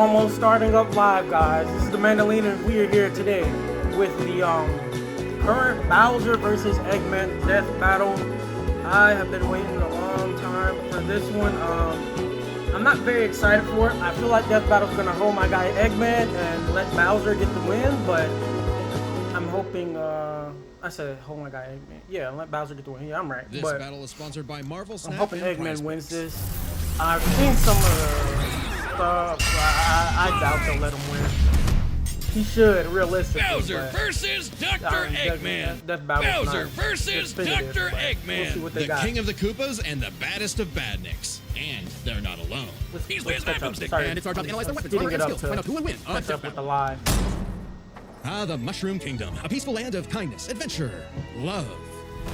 almost starting up live, guys. This is the Mandolin, and we are here today with the current Bowser versus Eggman death battle. I have been waiting a long time for this one. I'm not very excited for it. I feel like death battle's gonna hold my guy Eggman and let Bowser get the win, but I'm hoping. I said hold my guy Eggman. Yeah, let Bowser get the win. Yeah, I'm right. This battle is sponsored by Marvel Snap. I'm hoping Eggman wins this. I've seen some of the stuff. I doubt they'll let him win. He should, realistically. Bowser versus Dr. Eggman. Bowser versus Dr. Eggman. We'll the king of the Koopas and the baddest of badniks. And they're not alone. He's with that boomstick. And it's our job to analyze their weapons, armor, and skills. Find out who will win. Catch up with the lie. The Mushroom Kingdom. A peaceful land of kindness, adventure, love.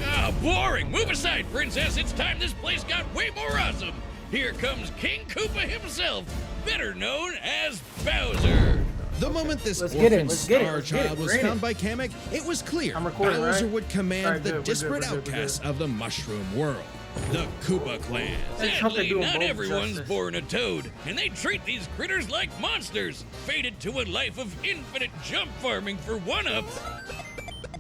Ah, boring. Move aside, princess. It's time this place got way more awesome. Here comes King Koopa himself, better known as Bowser. The moment this Let's orphan get it. star child was found by Kamek, it was clear Bowser right? would command Alright, the good, disparate we're good. outcasts of the Mushroom world. The Koopa clan. Sadly, not everyone's born a toad, and they treat these critters like monsters, fated to a life of infinite jump farming for one-ups.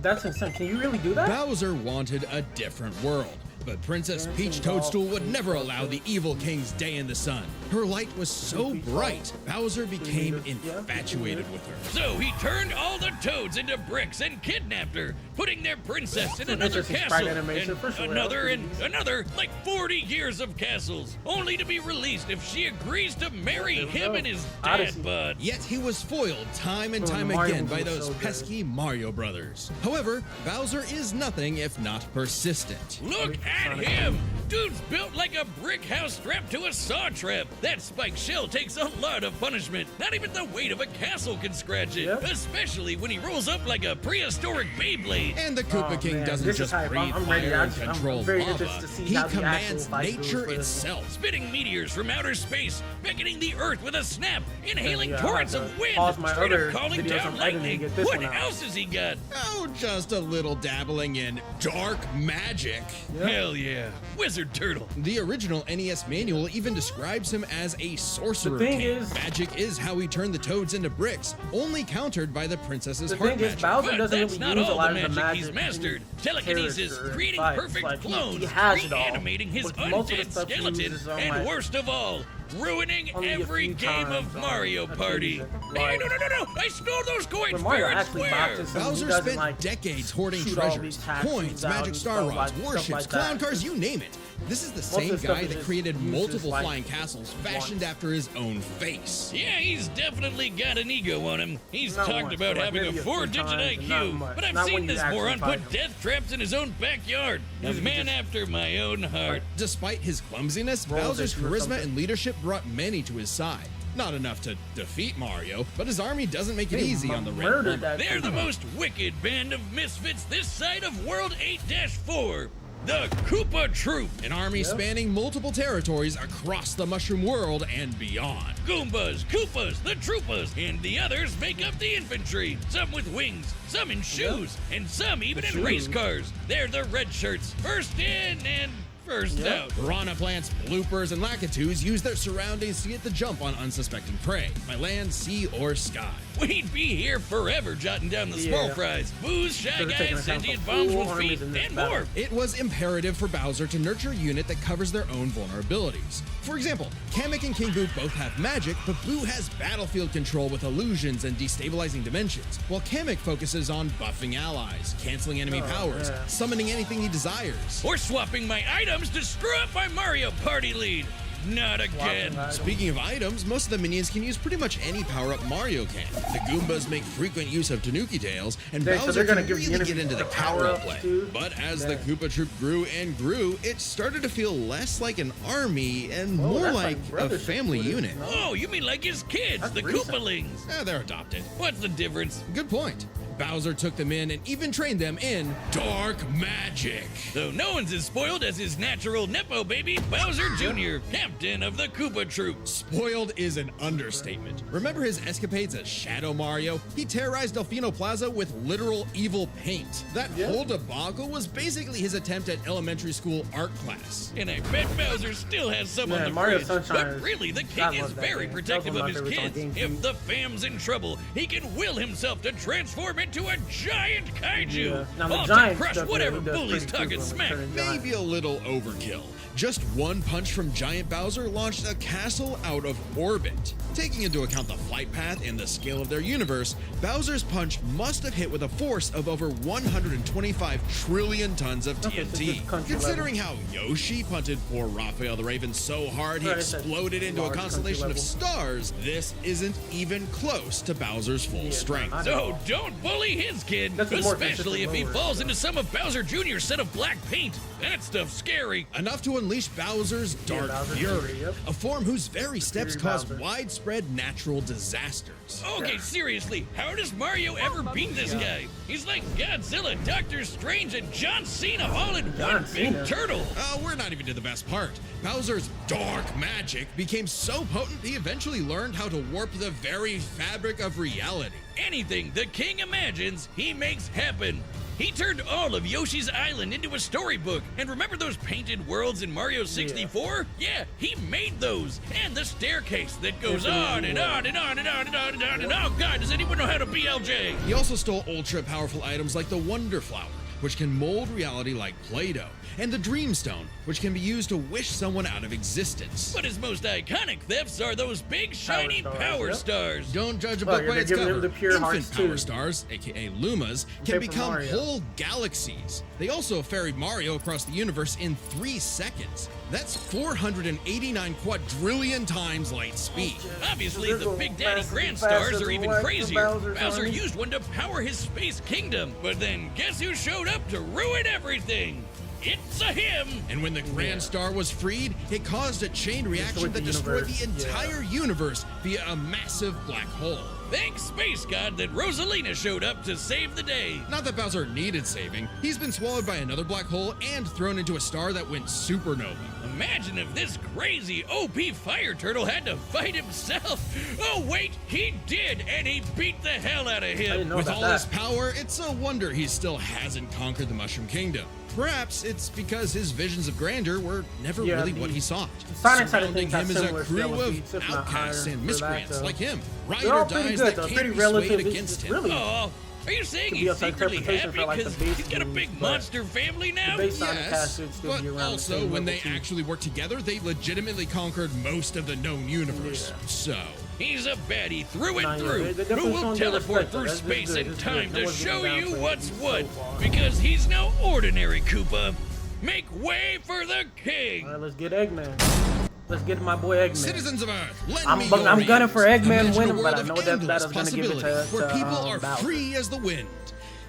That's insane. Can you really do that? Bowser wanted a different world, but Princess Peach Toadstool would never allow the evil king's day in the sun. Her light was so bright, Bowser became infatuated with her. So he turned all the toads into bricks and kidnapped her, putting their princess in another castle, and another, like 40 years of castles, only to be released if she agrees to marry him and his dad bod. Yet he was foiled time and time again by those pesky Mario brothers. However, Bowser is nothing if not persistent. Look at him! Dude's built like a brick house strapped to a saw trap. That spiked shell takes a lot of punishment. Not even the weight of a castle can scratch it, especially when he rolls up like a prehistoric Beyblade. And the Koopa King doesn't just breathe fire and control lava. He commands nature itself. Spitting meteors from outer space, beckoning the earth with a snap, inhaling torrents of wind, straight up calling down lightning. What else has he got? Oh, just a little dabbling in dark magic. Hell yeah. Wizard Turtle. The original NES manual even describes him as a sorcerer king. Magic is how he turned the toads into bricks, only countered by the princess's heart magic. But that's not all the magic he's mastered. Telekinesis, creating perfect clones, reanimating his undead skeleton, and worst of all, ruining every game of Mario Party. Hey, no, I stole those coins fair and square. Bowser spent decades hoarding treasures, coins, magic star rods, warships, clown cars, you name it. This is the same guy that created multiple flying castles fashioned after his own face. Yeah, he's definitely got an ego on him. He's talked about having a 4-digit IQ, but I've seen this moron put death traps in his own backyard. A man after my own heart. Despite his clumsiness, Bowser's charisma and leadership brought many to his side. Not enough to defeat Mario, but his army doesn't make it easy on the Red Plumber. They're the most wicked band of misfits this side of World 8-4. The Koopa Troop. An army spanning multiple territories across the Mushroom world and beyond. Goombas, Koopas, the Troopas, and the others make up the infantry. Some with wings, some in shoes, and some even in race cars. They're the red shirts, first in and first out. Piranha plants, bloopers, and lakitus use their surroundings to get the jump on unsuspecting prey, by land, sea, or sky. We'd be here forever jotting down the small fries, booze, shy guys, sentient bombs with feet, and more. It was imperative for Bowser to nurture a unit that covers their own vulnerabilities. For example, Kamek and King Boo both have magic, but Boo has battlefield control with illusions and destabilizing dimensions, while Kamek focuses on buffing allies, canceling enemy powers, summoning anything he desires. Or swapping my items to screw up my Mario Party lead. Not again. Speaking of items, most of the minions can use pretty much any power-up Mario can. The Goombas make frequent use of Tanuki tails, and Bowser can really get into the power-up play. But as the Koopa Troop grew and grew, it started to feel less like an army and more like a family unit. Oh, you mean like his kids, the Koopalings? They're adopted. What's the difference? Good point. Bowser took them in and even trained them in dark magic. So no one's as spoiled as his natural Nepo baby, Bowser Jr., captain of the Koopa Troop. Spoiled is an understatement. Remember his escapades as Shadow Mario? He terrorized Delfino Plaza with literal evil paint. That whole debacle was basically his attempt at elementary school art class. And I bet Bowser still has some on the Mario fridge. Sunshine But really, the king is very protective of his kids. If the fam's in trouble, he can will himself to transform into a giant kaiju. Now, the Off giant to crush stuff, whatever he does bullies pretty talking cool smack. when he turns Maybe a little overkill. Just one punch from Giant Bowser launched a castle out of orbit. Taking into account the flight path and the scale of their universe, Bowser's punch must have hit with a force of over 125 trillion tons of TNT. Considering how Yoshi punted poor Raphael the Raven so hard he exploded into a constellation of stars, this isn't even close to Bowser's full strength. So don't bully his kid, especially if he falls into some of Bowser Jr.'s set of black paint. That stuff's scary. Enough to unleash Bowser's Dark Fury, a form whose very steps cause widespread natural disasters. Okay, seriously, how does Mario ever beat this guy? He's like Godzilla, Doctor Strange, and John Cena all in one big turtle. We're not even to the best part. Bowser's dark magic became so potent he eventually learned how to warp the very fabric of reality. Anything the king imagines, he makes happen. He turned all of Yoshi's Island into a storybook. And remember those painted worlds in Mario 64? Yeah, he made those. And the staircase that goes on and on and on and on and on and on and on. Oh God, does anyone know how to BLJ? He also stole ultra-powerful items like the Wonder Flower, which can mold reality like Play-Doh, and the Dream Stone, which can be used to wish someone out of existence. But his most iconic thefts are those big shiny power stars. Don't judge a book by its cover. Infant power stars, aka Lumas, can become whole galaxies. They also ferried Mario across the universe in 3 seconds. That's 489 quadrillion times light speed. Obviously, the Big Daddy Grand Stars are even crazier. Bowser used one to power his space kingdom, but then guess who showed up to ruin everything? It's a him! And when the Grand Star was freed, it caused a chain reaction that destroyed the entire universe via a massive black hole. Thanks, Space God, that Rosalina showed up to save the day. Not that Bowser needed saving. He's been swallowed by another black hole and thrown into a star that went supernova. Imagine if this crazy OP fire turtle had to fight himself. Oh wait, he did, and he beat the hell out of him. With all his power, it's a wonder he still hasn't conquered the Mushroom Kingdom. Perhaps it's because his visions of grandeur were never really what he sought. Surrounding him is a crew of outcasts and miscreants like him. Ride or dies that can't be swayed against him. Oh, are you saying he's secretly happy because he's got a big monster family now? Yes, but also when they actually worked together, they legitimately conquered most of the known universe. So... he's a baddie through and through, who will teleport through space and time to show you what's what, because he's no ordinary Koopa. Make way for the king! Alright, let's get Eggman. Let's get my boy Eggman. Citizens of Earth, I'm gunning for Eggman winning, but I know that battle's gonna give it to where people are free as the wind.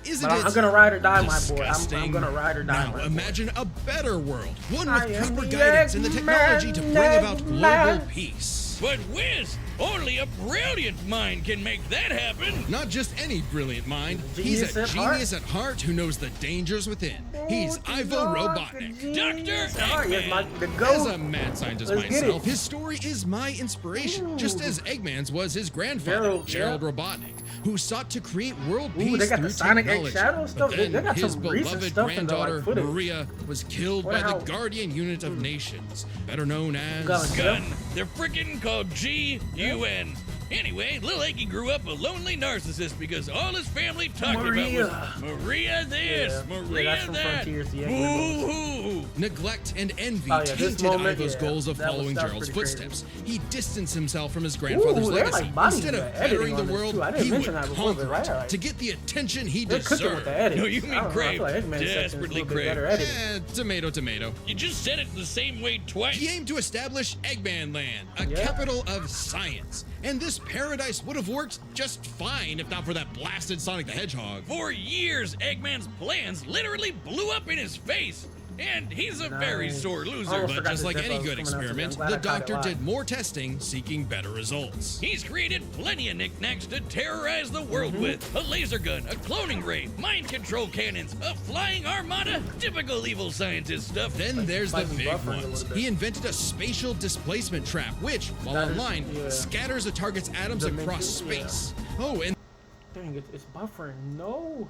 Isn't I'm gonna ride or die, my boy. I'm gonna ride or die. Now imagine a better world, one with proper guidance and the technology to bring about global peace. But Wiz, only a brilliant mind can make that happen. Not just any brilliant mind. He's a genius at heart who knows the dangers within. He's Ivo Robotnik. Dr. Eggman. As a mad scientist myself, his story is my inspiration, just as Eggman's was his grandfather, Gerald Robotnik, who sought to create world peace through technology. But then his beloved granddaughter, Maria, was killed by the Guardian Unit of Nations, better known as... Gun. They're frickin' called G-U-N. Anyway, Lil Eggy grew up a lonely narcissist because all his family talked about was Maria this, Maria that. Woo-hoo. Neglect and envy tainted Ivo's goals of following Gerald's footsteps. He distanced himself from his grandfather's legacy. Instead of bettering the world, he would conquer it to get the attention he deserved. No, you mean Crave. Desperately Crave. Tomato, tomato. You just said it the same way twice. He aimed to establish Eggman Land, a capital of science. And this paradise would have worked just fine if not for that blasted Sonic the Hedgehog. For years, Eggman's plans literally blew up in his face. And he's a very sore loser. But just like any good experiment, the doctor did more testing, seeking better results. He's created plenty of knickknacks to terrorize the world with. A laser gun, a cloning ray, mind control cannons, a flying armada, typical evil scientist stuff. Then there's the big ones. He invented a spatial displacement trap, which, while online, scatters a target's atoms across space. Oh, and dang, it's buffering. No.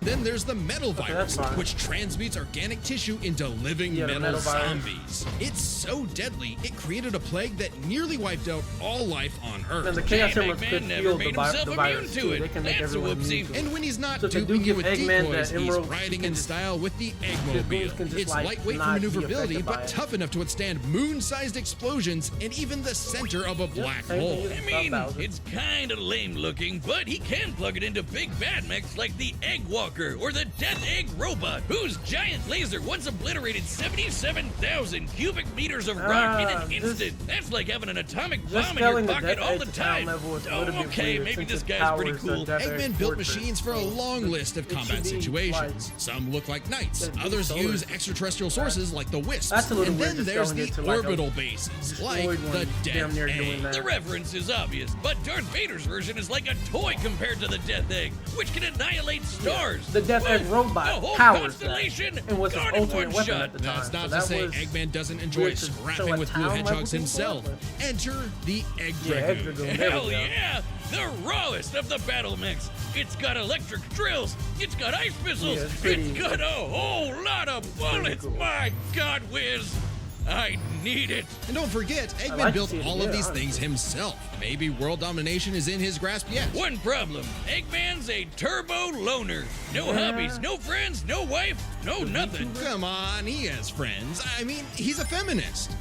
then there's the metal virus, which transmutes organic tissue into living metal zombies. It's so deadly, it created a plague that nearly wiped out all life on Earth. And the Chaos Emeralds could never feel made the himself virus immune to too. it. They can make That's a everyone whoopsie. immune to it. And when he's not So if they duping do you give with Eggman decoys, the he's emeralds, riding he in can style with the Goons Eggmobile. can just, It's like, lightweight for not be maneuverability, affected by but it. tough enough to withstand moon-sized explosions and even the center of a black same hole. thing. I mean, it's kind of lame looking, but he can plug it into big bad mechs like the Egg Walker or the Death Egg Robot, whose giant laser once obliterated 77,000 cubic meters of rock in an instant. That's like having an atomic bomb in your pocket all the time. Oh, okay, maybe this guy's pretty cool. Eggman built machines for a long list of combat situations. Some look like knights, others use extraterrestrial sources like the Wisps, and then there's the orbital bases, like the Death Egg. The reference is obvious, but Darth Vader's version is like a toy compared to the Death Egg, which can annihilate stars. The Death Egg robot a whole powers that, constellation and was his gone in ultimate one weapon shot. at the time. That's not So to say was Eggman doesn't enjoy weird to show scrapping a with blue town hedgehogs level himself. before, Enter the Egg Egg Dragoon. Dragoon. There we Hell go. yeah! The rawest of the battle mechs. It's got electric drills. It's got ice missiles. Yeah, it's pretty- it's got a whole lot of bullets. cool. My God, Wiz. I need it. And don't forget, Eggman like to built see it all of again, these honestly. things himself. Maybe world domination is in his grasp yet. One problem. Eggman's a turbo loner. No hobbies, no friends, no wife, no nothing. Come on, he has friends. I mean, he's a feminist.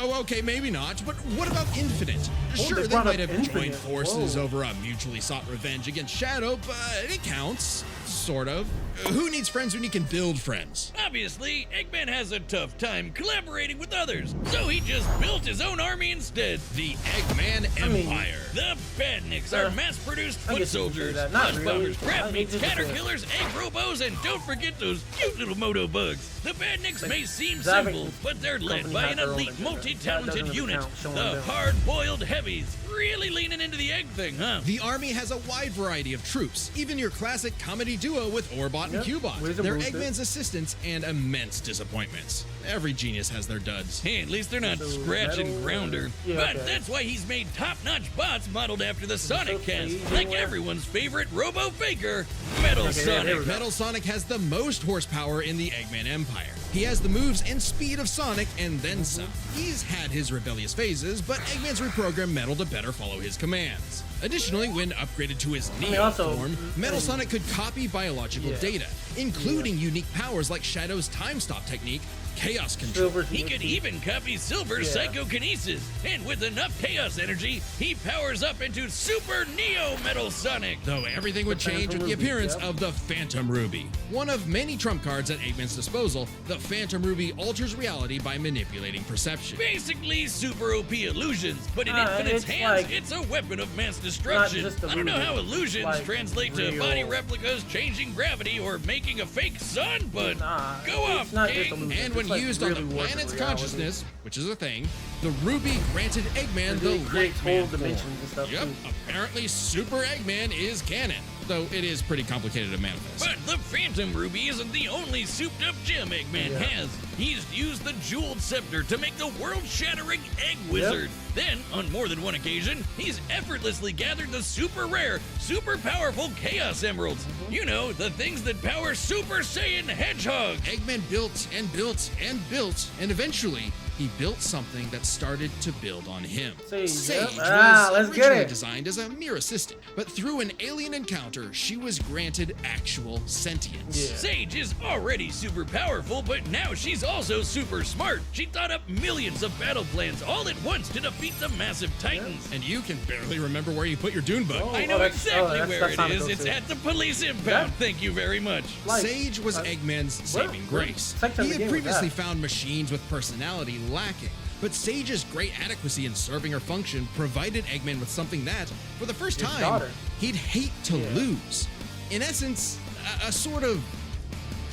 Oh, okay, maybe not, but what about Infinite? Sure, they they brought might up have joined Infinite. forces Whoa. over a mutually sought revenge against Shadow, but it counts. Sort of. Who needs friends when you can build friends? Obviously, Eggman has a tough time collaborating with others, so he just built his own army instead. The Eggman Empire. The Badniks are mass-produced I foot guess you could say soldiers, that. Not bus really. bombers, crab I meats, think it's caterpillars, egg robos, and don't forget those cute little moto bugs. The Badniks may seem Zavik simple, but they're led company by had an their own elite, agenda. That multi-talented doesn't unit. count showing The them. hard-boiled heavies. Really leaning into the egg thing, huh? The army has a wide variety of troops, even your classic comedy duo with Orbot and Cubot. Ways to They're boost it. Eggman's assistants and immense disappointments. Every genius has their duds. Hey, at least they're not So Scratch and metal, Grounder. yeah, But okay. that's why he's made top-notch bots modeled after the Sonic so cast, easy like way. everyone's favorite Robo-Faker, Metal Okay, there we Sonic. go. Metal Sonic has the most horsepower in the Eggman Empire. He has the moves and speed of Sonic and then some. He's had his rebellious phases, but Eggman's reprogrammed Metal to better follow his commands. Additionally, when upgraded to his Neo also- form, Metal Sonic could copy biological Yeah. data, including unique powers like Shadow's time stop technique, Chaos Control. Silver's He could even copy Silver's Yeah. psychokinesis, and with enough chaos energy, he powers up into Super Neo Metal Sonic. Though everything would The change Phantom with the Ruby, appearance yep. of the Phantom Ruby. One of many trump cards at Eggman's disposal, the Phantom Ruby alters reality by manipulating perception. Basically, super OP illusions, but in it's Infinite's hands, like- it's a weapon of mass destruction. just I don't know how illusions, illusions like translate to real- body replicas, changing gravity, or making a fake sun, but Nah, go it's off, not just King. illusions. And when It's like used on really the working planet's reality. consciousness, which is a thing, the Ruby granted Eggman the It creates whole Lightman dimensions form. and stuff, Yep, too. apparently Super Eggman is canon, though it is pretty complicated to manifest. But the Phantom Ruby isn't the only souped-up gem Eggman Yeah. has. He's used the Jeweled Scepter to make the world-shattering Egg Wizard. Then, on more than one occasion, he's effortlessly gathered the super rare, super powerful Chaos Emeralds. You know, the things that power Super Saiyan Hedgehog. Eggman built and built and built, and eventually he built something that started to build on him. Sage, yep. was Let's get originally it. designed as a mere assistant, but through an alien encounter, she was granted actual sentience. Yeah. Sage is already super powerful, but now she's also super smart. She thought up millions of battle plans all at once to defeat the massive titans. And you can barely remember where you put your Dune bug. I know that's- exactly that's- where that's it Sonic is. It's too. at the police impound. Thank you very much. Like, Sage was Eggman's saving grace. second He game had was previously that. found machines with personality lacking, but Sage's great adequacy in serving her function provided Eggman with something that, for the first His time, daughter. he'd hate to lose. In essence, a sort of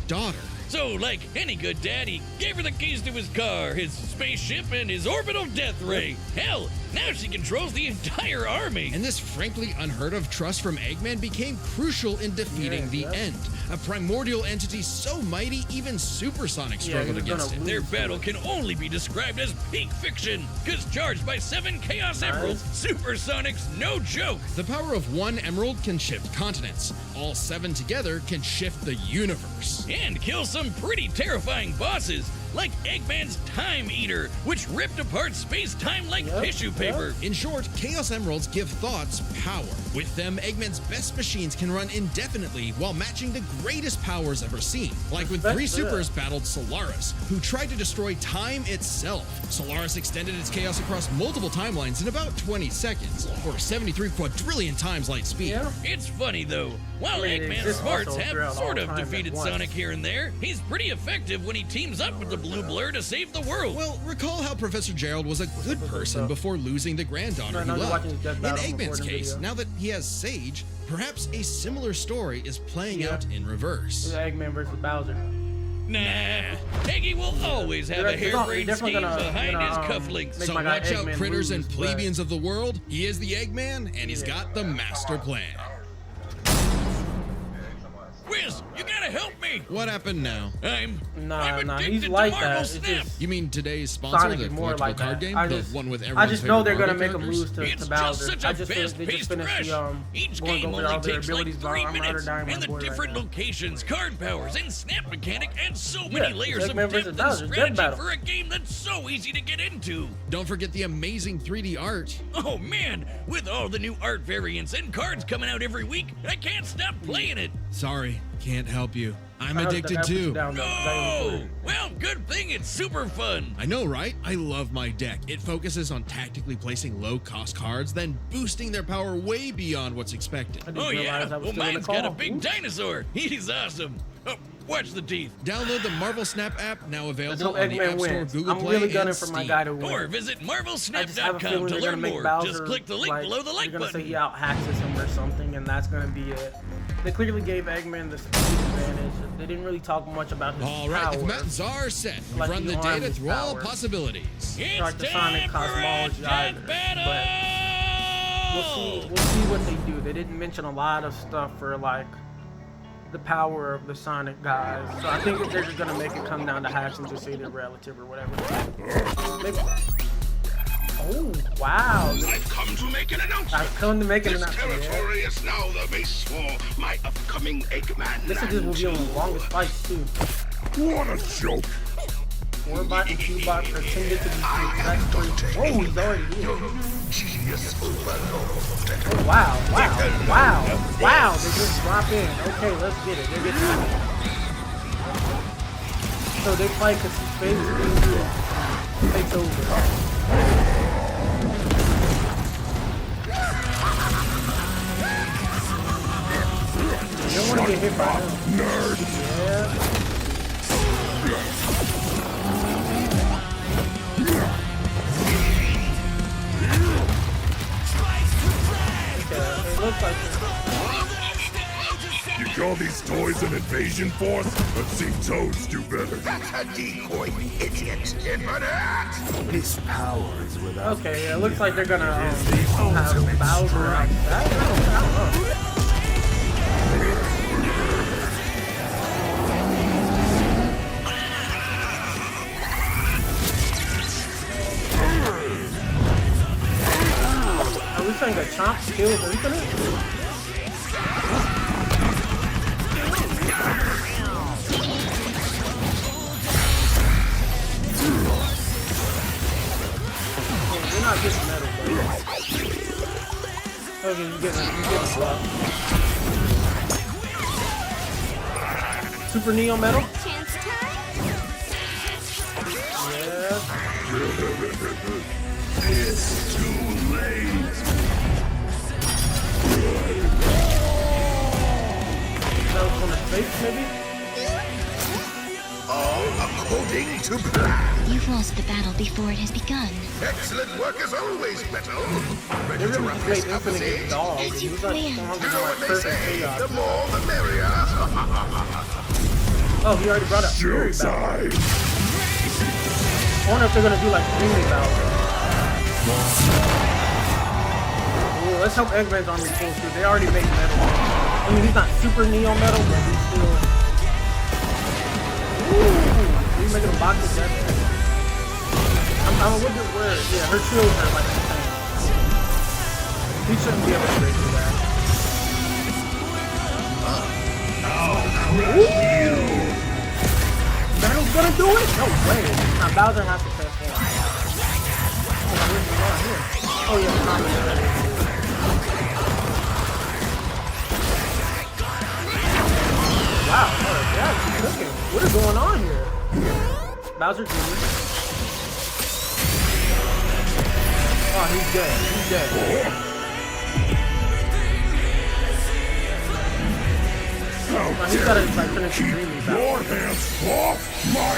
daughter. So, like any good dad, he gave her the keys to his car, his spaceship, and his orbital death ray. Hell, now she controls the entire army. And this frankly unheard of trust from Eggman became crucial in defeating the End, a primordial entity so mighty even Supersonic struggled against it. Their battle can only be described as peak fiction, because charged by 7 Chaos Emeralds, Supersonic's no joke. The power of one emerald can shift continents. All 7 together can shift the universe. And kill some pretty terrifying bosses, like Eggman's Time Eater, which ripped apart space-time like tissue paper. In short, Chaos Emeralds give thoughts power. With them, Eggman's best machines can run indefinitely while matching the greatest powers ever seen. Like when 3 Supers battled Solaris, who tried to destroy time itself. Solaris extended its chaos across multiple timelines in about 20 seconds, or 73 quadrillion times light speed. It's funny though, while Eggman's smarts have sort of defeated Sonic here and there, he's pretty effective when he teams up with the Blue Blur to save the world. Well, recall how Professor Gerald was a good person before losing the granddaughter he loved. In Eggman's case, now that he has Sage, perhaps a similar story is playing out in reverse. Eggman versus Bowser. Nah, Eggy will always have a harebrained scheme behind his cufflinks. So watch out, critters and plebeians of the world. He is the Eggman, and he's got the master plan. Wiz, you gotta help me! What happened now? I'm he's addicted like to that. Marvel It's Snap. just You mean today's sponsor, Sonic the is more collectible like card that. game? I The just- one with I everyone's just know they're favorite gonna make Marvel them lose characters? It's to just Bowser. such I a just they just fast-paced finished rush. the Each going game over only all their takes like abilities. 3 I'm minutes, dying and the boy different right locations, card powers, and snap mechanic add so many Yeah, layers of Eggman depth versus and Bowser, death strategy battle. for a game that's so easy to get into. Don't forget the amazing 3D art. Oh man, with all the new art variants and cards coming out every week, I can't stop playing it. Sorry, can't help you. I'm I hope addicted that puts you too. down, though, 'cause I No! recorded. Well, good thing it's super fun. I know, right? I love my deck. It focuses on tactically placing low-cost cards, then boosting their power way beyond what's expected. I didn't Oh yeah, realize I was well still in the mine's got a call. big Oops. dinosaur. He's awesome. Oh, watch the teeth. Download the Marvel Snap app, now Let's available hope on the Eggman App Store, wins. Google I'm Play, really gunning and for my Steam. guy to win. Or visit I just have a marvelsnap.com feeling to they're gonna learn make more. Bowser Just click the link like, below the like they're gonna button. say he out-haxes him or something, and that's gonna be it. They clearly gave Eggman the speed advantage. They didn't really talk much about his All right, power. the mountains are set. We've Like run the the data army's through all power. possibilities. It's like the Sonic time for a cosmology death either, battle! We'll see what they do. They didn't mention a lot of stuff for like the power of the Sonic guys. So I think that they're just gonna make it come down to hacks and just say they're relative or whatever. Maybe. Oh wow! I've come to make an announcement. I've come to make an This announcement. territory is now the base for my upcoming Eggman. This is just revealing the longest fights too. What a joke! Warbot and Cubot pretended to be that's crazy. Oh, he's already here. Genius overload. Oh wow! They just drop in. Okay, let's get it. They're getting it. So they fight because phase takes over. You don't want to get hit by them. Yeah. Okay, it looks like You call these toys an invasion force? I've seen Toads do better. That's a decoy, idiot. His power is without. okay. Yeah, it looks like they're gonna have Bowser out. I don't know. Are we saying that Chomp kills Infinite? You're not getting metal, bro. Okay, you get block. Super Neo metal? Yeah. It's too late. That was from the face, maybe? All according to plan. You've lost the battle before it has begun. Excellent work as always, Metal. Ready They to really wrap played this up, Infinite Sage? against dog. As you He's like planned. stronger You than know like what they perfect say, chaos. the more the merrier. Oh, he already brought up Fury Battle. Showtime. I wonder if they're gonna do like Fury Battle. Ooh, let's hope Eggman's army pulls through. They already made metal. I mean, he's not super Neo metal, but he's still. Ooh, he's making a box of death. I'm a little bit worried. Yeah, her shields are like insane. He shouldn't be able to break through that. Metal's gonna do it? No way. Now Bowser has to transform. Oh, where's he going here? Oh yeah, the combat is ready. Wow, yeah, she's cooking. What is going on here? Bowser Jr. Oh, he's dead. He's dead. Oh, he's gotta like finish the dreamy battle. Your hands off my...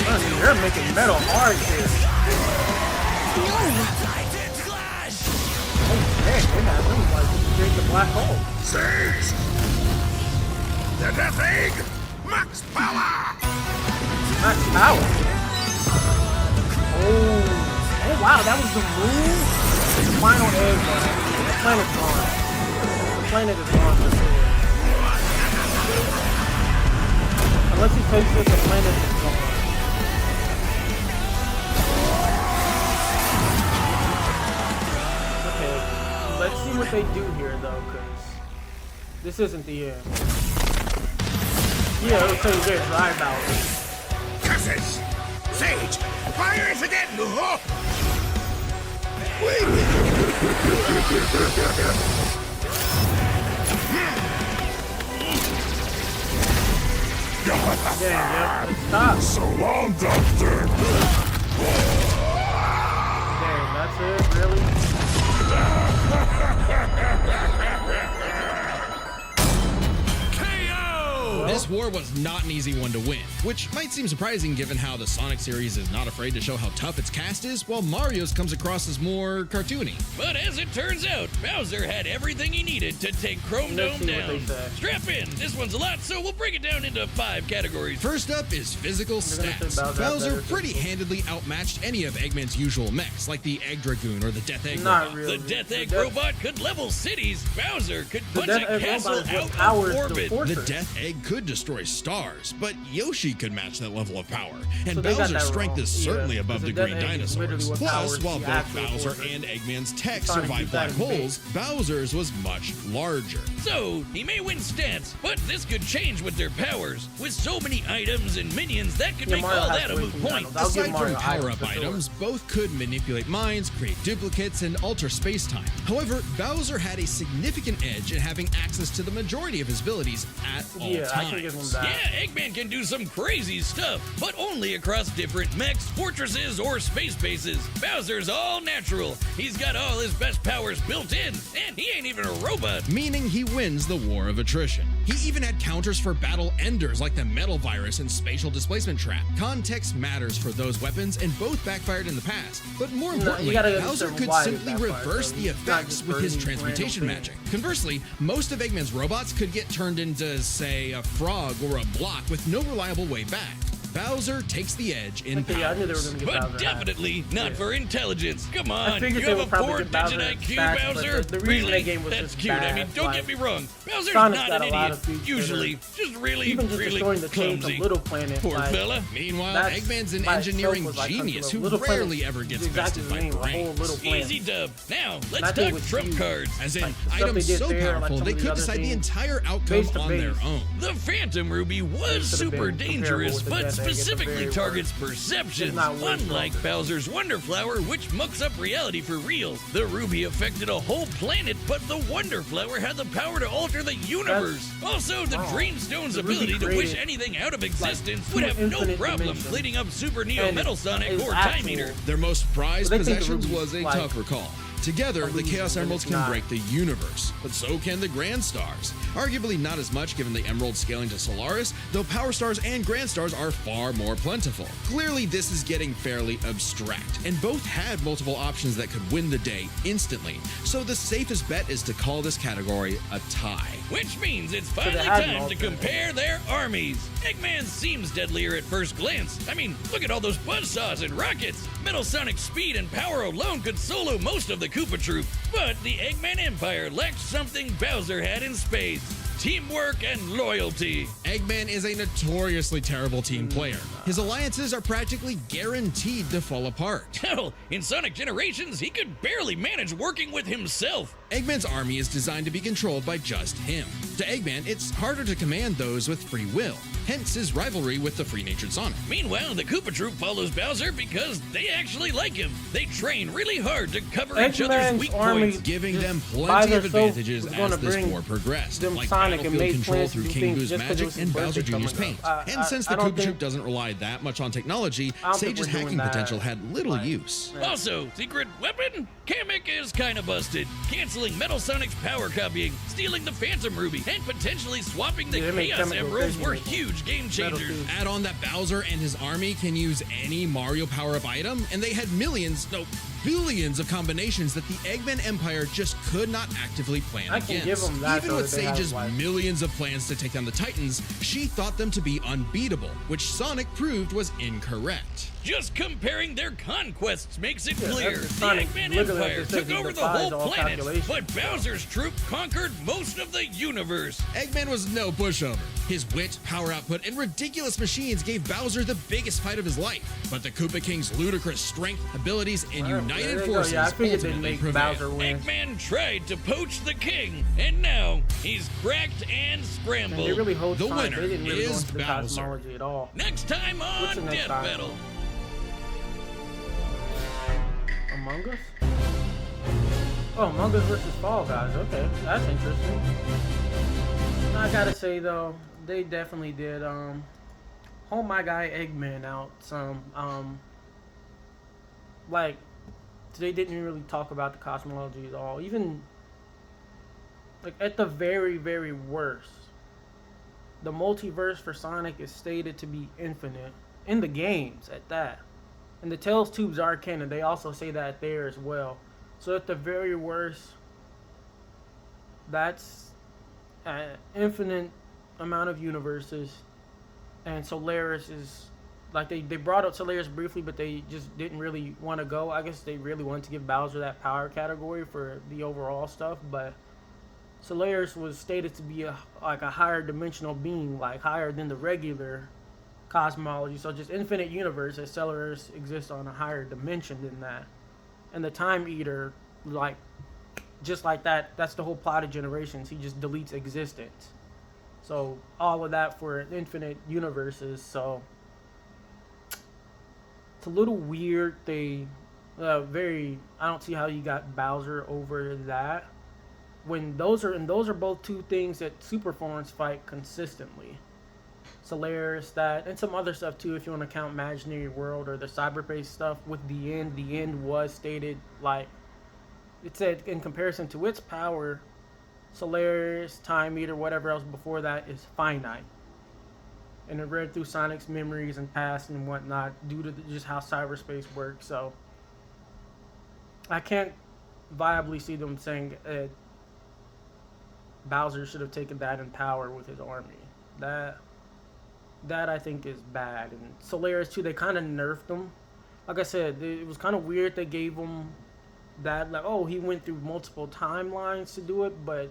Man, they're making metal hard here. Oh, dang, they have them like straight to black hole. Sage! The Death Egg! Max power! Max power. Oh wow, that was the move. Final egg, man. The planet's gone. The planet is gone for sure. Unless he takes it, the planet is gone. Okay, let's see what they do here though, because this isn't the end. Yeah, it'll say good drive out. Curses! Sage! Fire it again! Dang, yep, stop. So long, Doctor. Dang, that's it, really? This war was not an easy one to win, which might seem surprising given how the Sonic series is not afraid to show how tough its cast is, while Mario's comes across as more cartoony. But as it turns out, Bowser had everything he needed to take Chrome Let's Dome see what they down. say. Strap in, this one's a lot, so we'll break it down into 5 categories. First up is physical They're gonna stats. say Bowser had Bowser better pretty physical. handedly outmatched any of Eggman's usual mechs, like the Egg Dragoon or the Death Egg Not robot. really. The Death Egg The robot could level cities. Bowser could The punch Death a Egg castle robot is what out powers of the orbit. fortress. The Death Egg could destroy stars, but Yoshi could match that level of power. And So they got Bowser's that strength wrong. is certainly Yeah, above the because the green Death Egg is literally dinosaurs. what Plus, powers while the both actual Bowser fortress. and Eggman's tech He's trying to survived keep that black in holes, Bowser's was much larger. So, he may win stats, but this could change with their powers. With so many items and minions, that could Yeah, make Mario all has that a to win moot from point. Donald. I'll give Aside from Mario power-up items for sure. items, both could manipulate minds, create duplicates, and alter space-time. However, Bowser had a significant edge in having access to the majority of his abilities at all Yeah, I times. can give him that. Yeah, Eggman can do some crazy stuff, but only across different mechs, fortresses, or space bases. Bowser's all natural. He's got all his best powers built in, and he ain't even a robot. Meaning he wins the war of attrition. He even had counters for battle enders like the metal virus and spatial displacement trap. Context matters for those weapons, and both backfired in the past. But more importantly, gotta Bowser understand could why it simply backfired, reverse so the he's not effects just with his burning transmutation random magic. Conversely, most of Eggman's robots could get turned into, say, a frog or a block with no reliable way back. Bowser takes the edge in Okay, yeah, I knew they were powers. gonna get But Bowser high. definitely not Yeah. for intelligence. Come on, figured you they have would a probably 4-digit get Bowser IQ, stats, but Bowser? the reason Really? that game was That's just cute. I bad, mean, don't like, get me wrong. Bowser's Sonic's not got an a lot idiot. of features Usually, that just really, Even just really destroying the cave clumsy. of Little Planet. Poor like, fella. Meanwhile, that's Eggman's an by itself engineering was, like, genius who Little Planet rarely ever gets is exactly bested the by name, a whole brains. Little Planet. Easy dub. Now, let's That thing talk was trump huge. cards. As in, Like, the stuff items they did so there, like powerful some they of the could other decide the things, entire outcome face to on their face. own. The Phantom Ruby was Should've super been dangerous, comparable with the but Death Egg at the specifically very targets worst. perception. It's not worth Unlike it. Bowser's Wonder Flower, which mucks up reality for real. The Ruby affected a whole planet, but the Wonder Flower had the power to alter the universe. Also, the wrong. Dreamstone's The Ruby ability to wish created, anything out of existence two would have no infinite problem dimensions. cleaning up Super Neo And Metal Sonic it's or actual. Time Eater. Their most prized But they think the possessions Ruby's was a like tougher call. Together, the Chaos Emeralds can break the universe, but so can the Grand Stars. Arguably not as much given the Emerald scaling to Solaris, though Power Stars and Grand Stars are far more plentiful. Clearly, this is getting fairly abstract, and both had multiple options that could win the day instantly, so the safest bet is to call this category a tie. Which means it's finally time to compare their armies. Eggman seems deadlier at first glance. I mean, look at all those buzzsaws and rockets. Metal Sonic's speed and power alone could solo most of the Koopa Troop, but the Eggman Empire lacked something Bowser had in spades: teamwork and loyalty. Eggman is a notoriously terrible team player. His alliances are practically guaranteed to fall apart. Hell, in Sonic Generations, he could barely manage working with himself. Eggman's army is designed to be controlled by just him. To Eggman, it's harder to command those with free will, hence his rivalry with the free-natured Sonic. Meanwhile, the Koopa Troop follows Bowser because they actually like him. They train really hard to cover each other's weak points, giving them plenty of advantages as this war progressed, like battlefield control through King Boo's magic and Bowser Jr.'s paint. And since the Koopa Troop doesn't rely that much on technology, Sage's hacking potential had little use. Also, secret weapon? Kamek is kinda busted, canceling Metal Sonic's power copying, stealing the Phantom Ruby, and potentially swapping the Chaos Emeralds were huge game changers. Add on that Bowser and his army can use any Mario power-up item, and they had billions of combinations that the Eggman Empire just could not actively plan against. Even with Sage's millions of plans to take down the Titans, she thought them to be unbeatable, which Sonic proved was incorrect. Just comparing their conquests makes it clear. The Eggman Empire took over the whole planet, but Bowser's troop conquered most of the universe. Eggman was no pushover. His wit, power output, and ridiculous machines gave Bowser the biggest fight of his life. But the Koopa King's ludicrous strength, abilities, and united forces ultimately prevailed. Eggman tried to poach the king, and now he's cracked and scrambled. The winner is Bowser. Next time on Death Battle. Among Us? Oh, Among Us versus Fall Guys. Okay, that's interesting. I gotta say though, they definitely did hold my guy Eggman out some. Like, they didn't really talk about the cosmology at all. Even like at the very, very worst, the multiverse for Sonic is stated to be infinite in the games at that. And the Tails tubes are canon. They also say that there as well. So at the very worst, that's an infinite amount of universes. And Solaris is, like, they brought up Solaris briefly, but they just didn't really want to go. I guess they really wanted to give Bowser that power category for the overall stuff. But Solaris was stated to be a higher dimensional being, like higher than the regular cosmology. So just infinite universe, as Solaris exists on a higher dimension than that. And the Time Eater, like, just like that, that's the whole plot of Generations. He just deletes existence. So all of that for infinite universes. So it's a little weird. I don't see how you got Bowser over that, when those are both two things that super forms fight consistently. Solaris, that, and some other stuff too, if you want to count Imaginary World or the cyberspace stuff with the end was stated, like, it said in comparison to its power, Solaris, Time Eater, whatever else before that is finite. And it read through Sonic's memories and past and whatnot due to just how cyberspace works. So I can't viably see them saying Bowser should have taken that in power with his army. That I think is bad. And Solaris too, they kind of nerfed him. Like I said, it was kind of weird they gave him that, like, oh, he went through multiple timelines to do it, but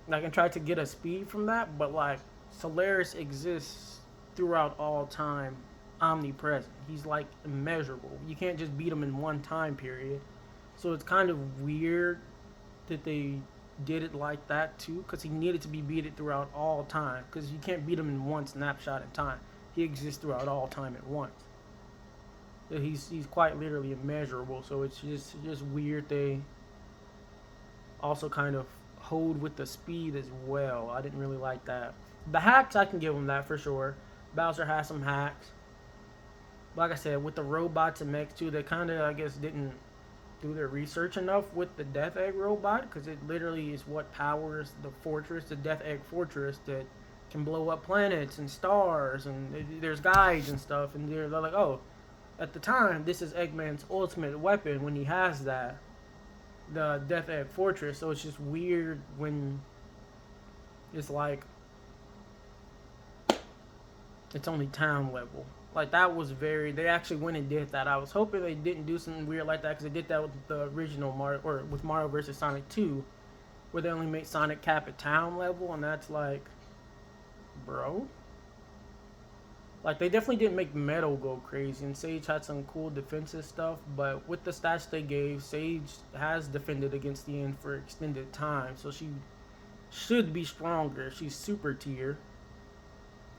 like, and tried to get a speed from that, but like, Solaris exists throughout all time, omnipresent. He's like immeasurable. You can't just beat him in one time period. So it's kind of weird that they did it like that too, because he needed to be beaten throughout all time, because you can't beat him in one snapshot in time. He exists throughout all time at once. So he's quite literally immeasurable. So it's just weird they also kind of hold with the speed as well. I didn't really like that. The hacks, I can give him that for sure. Bowser has some hacks. Like I said, with the robots and mechs too, they kind of, I guess, didn't do their research enough with the Death Egg robot, because it literally is what powers the fortress, the Death Egg Fortress, that can blow up planets and stars, and there's guides and stuff, and they're like, oh, at the time, this is Eggman's ultimate weapon when he has that, the Death Egg Fortress. So it's just weird when it's like, it's only town level. Like, that was very, they actually went and did that. I was hoping they didn't do something weird like that, because they did that with the original Mario, or with Mario vs. Sonic 2, where they only made Sonic cap at town level, and that's like, bro. Like, they definitely didn't make Metal go crazy, and Sage had some cool defensive stuff, but with the stats they gave, Sage has defended against the end for extended time, so she should be stronger. She's super tier.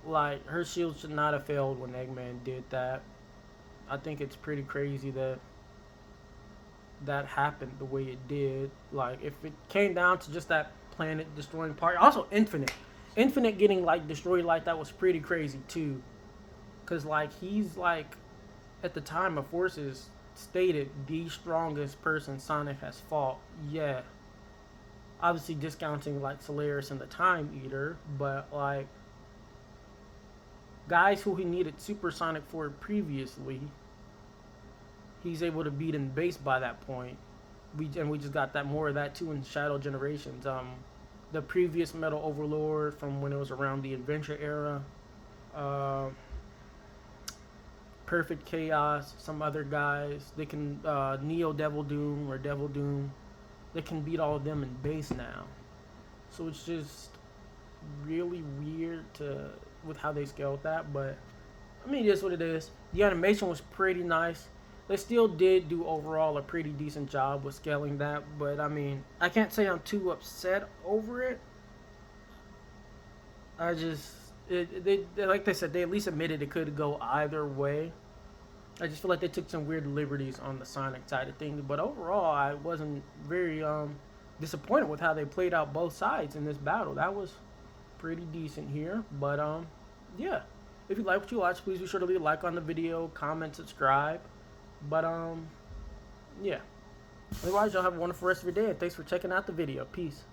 Like, her shield should not have failed when Eggman did that. I think it's pretty crazy that that happened the way it did. Like, if it came down to just that planet destroying part. Also, Infinite getting, like, destroyed like that was pretty crazy, too. Because, like, he's, like, at the time of Forces, stated the strongest person Sonic has fought. Yeah. Obviously discounting, like, Solaris and the Time Eater, but, like, guys who he needed supersonic for previously, he's able to beat in base by that point. We just got that more of that too in Shadow Generations. The previous Metal Overlord from when it was around the Adventure era, Perfect Chaos, some other guys. They can Neo Devil Doom or Devil Doom. They can beat all of them in base now. So it's just really weird with how they scaled that, but I mean, it is what it is. The animation was pretty nice. They still did do overall a pretty decent job with scaling that, but I mean, I can't say I'm too upset over it. I just, they like they said, they at least admitted it could go either way. I just feel like they took some weird liberties on the Sonic side of things, but overall, I wasn't very disappointed with how they played out both sides in this battle. That was pretty decent here, but yeah, if you like what you watch, please be sure to leave a like on the video, comment, subscribe, but yeah, otherwise y'all have a wonderful rest of your day, and thanks for checking out the video. Peace.